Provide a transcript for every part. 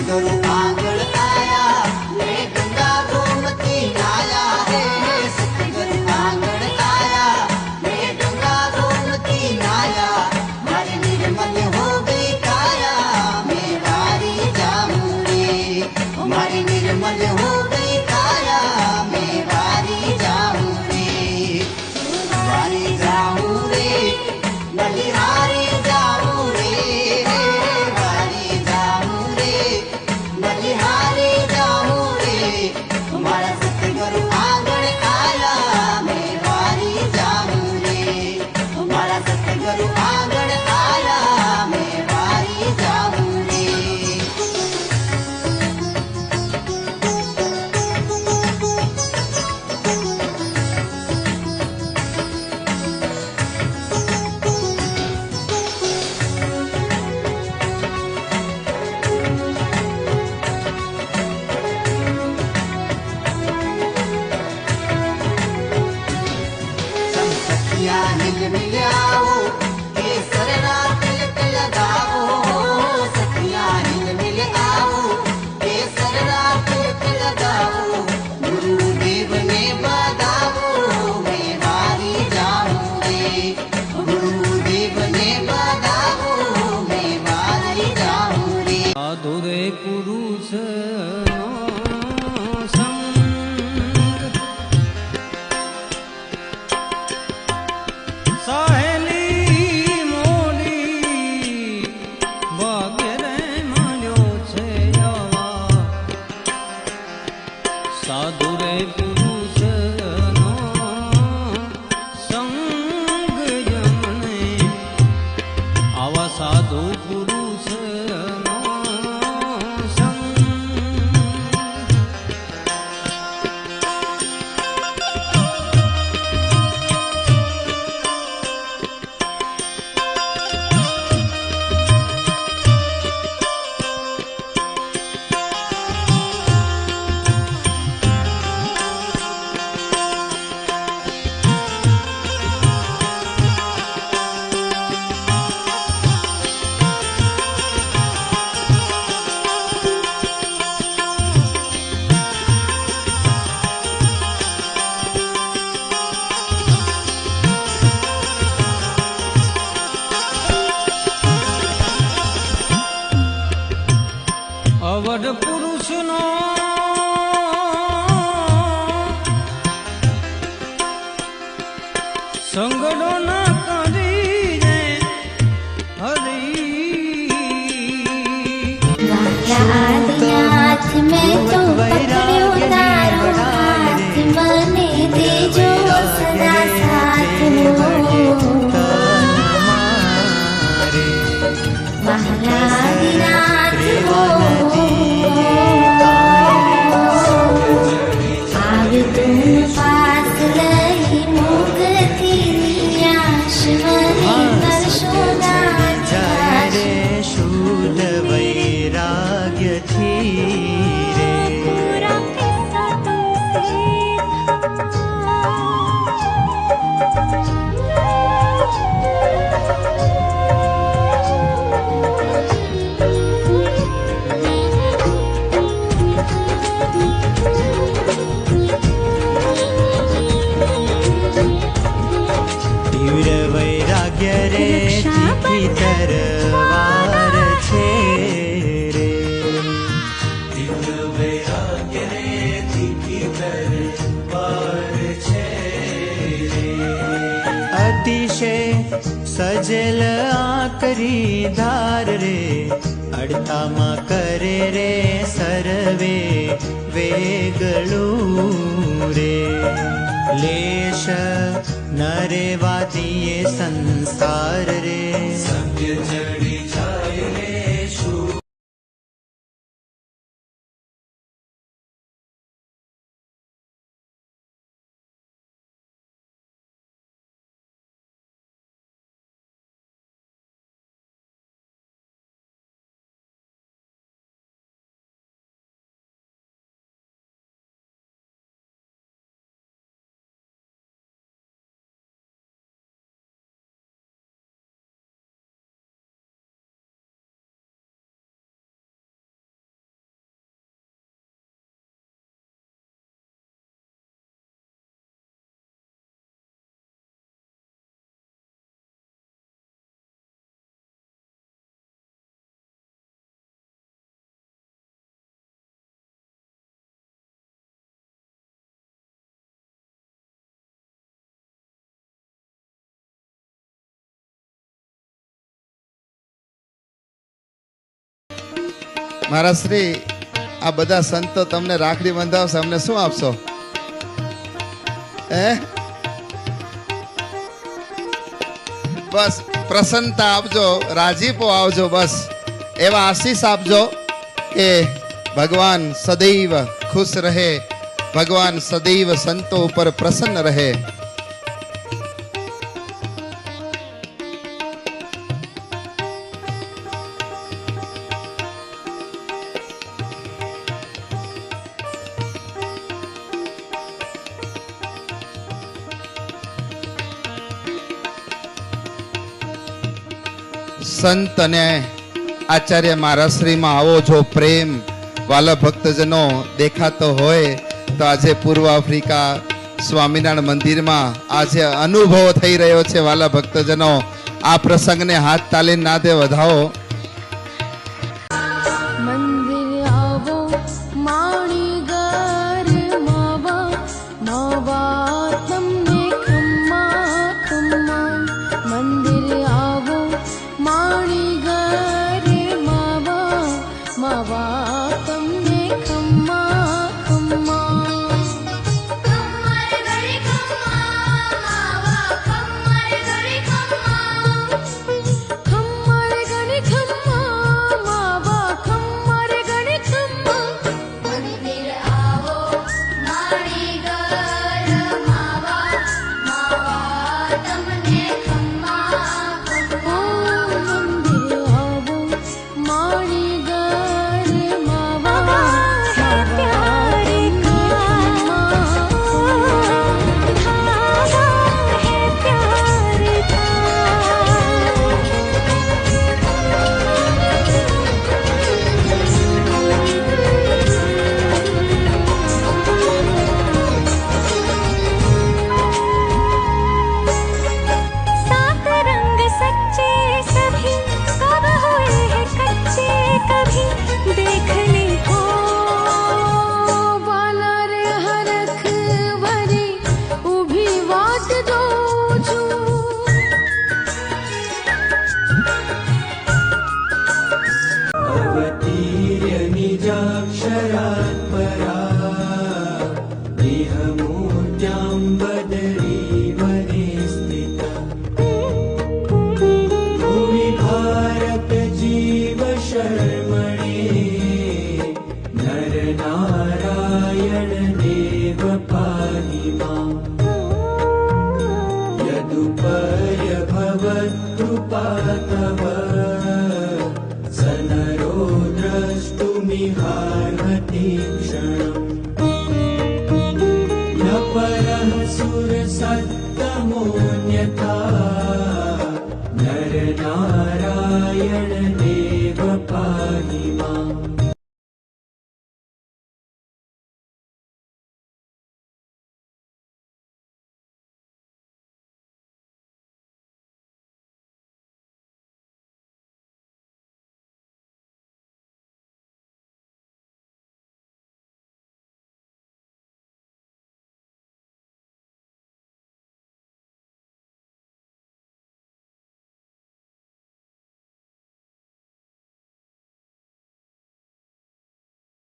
सतगुरु आंगण आया, मैं गंगा गोमती नाया है। सतगुरु आंगण आया, मैं गंगा गोमती नाया, मारी निर्मल हो गई काया, मैं वारी जाऊं रे। मारी निर्मल हो गई काया, मैं वारी जाऊं रे। वारी जाऊं रे, बलिहारी जाऊं रे। वारी जाऊं रे, बलिहारी जाऊं रे। तुम्हारा सतगुरु आंगण आया, मैं वारी जाऊं रे। तुम्हारा सतगुरु आंगण आया, मैं वारी जाऊं रे। सखिया हिल मिलाओ, केसर तिलक लगाओ। सखिया हिल मिल आओ, केसर तिलक लगाओ। गुरुदेव ने बताओ, मैं वारी जाऊं रे। गुरुदेव ने बताओ, मैं वारी जाऊं रे। साधु रे पुरुष संग सहेली मोली વગેરે માન્યો છે આવા સાધુ રે પુરુષનો સંગ જમને આવા સાધુ પુરુષનો સંગ અવઢ પુરુષનો સંગડો ના કરીને હરી આદિનાથ મેં તો પકડ્યો તારો હાથ, મને દેજો સદા સાથ આદિનાથ હો આવે તું પાસ લઈ મુક્તિ આશ મને કરશો નાથ શુદ્ધ વૈરાગ્યથી રે તીવ્ર વૈરાગ્ય રે તીખી તરવાર છે રે તીવ્ર વૈરાગ્ય રે તીખી તરવાર છે રે અતિશય સજલ આકરી ધાર રે અડતામાં કરે રે સર્વે વેગળું રે લેશ નરેવાદીએ સંસાર રે સત્ય ચડી જાય રે મારા શ્રી આ બધા સંતો તમને રાખડી બંધાવશે, અમને શું આપશો? હે બસ પ્રસન્નતા આપજો, રાજીપો આવજો, બસ એવા આશીષ આપજો કે ભગવાન સદૈવ ખુશ રહે, ભગવાન સદૈવ સંતો ઉપર પ્રસન્ન રહે. સંત અને આચાર્ય મહારાજશ્રીમાં આવો જો પ્રેમ વાલા ભક્તજનો દેખાતો હોય તો આજે પૂર્વ આફ્રિકા સ્વામિનારાયણ મંદિરમાં આજે અનુભવ થઈ રહ્યો છે. વાલા ભક્તજનો આ પ્રસંગને હાથ તાલીને નાદે વધાવો. મંદિર આવો માણી ઘર માવા માવા તમને ખમ્મા ખમ્મા. મંદિર આવો માણી ઘર માવા માવા તમને ખમ્મા ખમ્મા. ખમ્મર ગળી ખમ્મા માવા ખમ્મર ગળી ખમ્મા. ખમ્મર ગણી ખમ્મા માવા ખમ્મર ગણી ખમ્મા. મંદિર આવો મારી ઘર માવા માવા તમને ખમ્મા ઓ મંદિર આવો માણી ઘર માવા प्यार का धागा है प्यार सात रंग सच्चे सभी कब हुए हैं कच्चे कभी देखने को વાલા રે હરખ ભરી ઊભી વાટ જોઉં છું. अवतीर्य निजाक्षरात् परा देहमूर्त्यां बदरीवने स्थिता भुवि भारतजीव शर्मणे नरनारायण देव पाहि माम् यदुपर्य भवत्कृपा तव सनरो द्रष्टुमिहार्हति क्षणम् न परः सुरसत्तमोऽन्यथा नरनारायण देव पाहि माम्.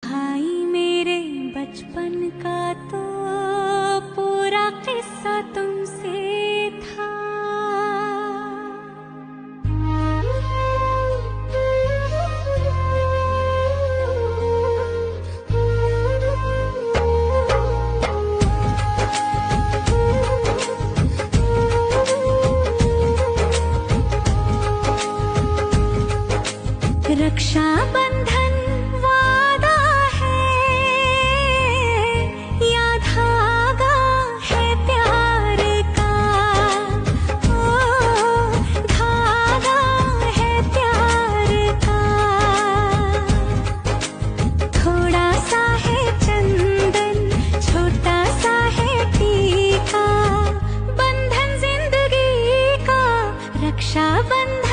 भाई मेरे बचपन का तो पूरा किस्सा तुमसे था. रक्षा बंधन वादा है या धागा है प्यार का. ओ धागा है प्यार का. थोड़ा सा है चंदन छोटा सा है टीका. बंधन जिंदगी का रक्षा बंधन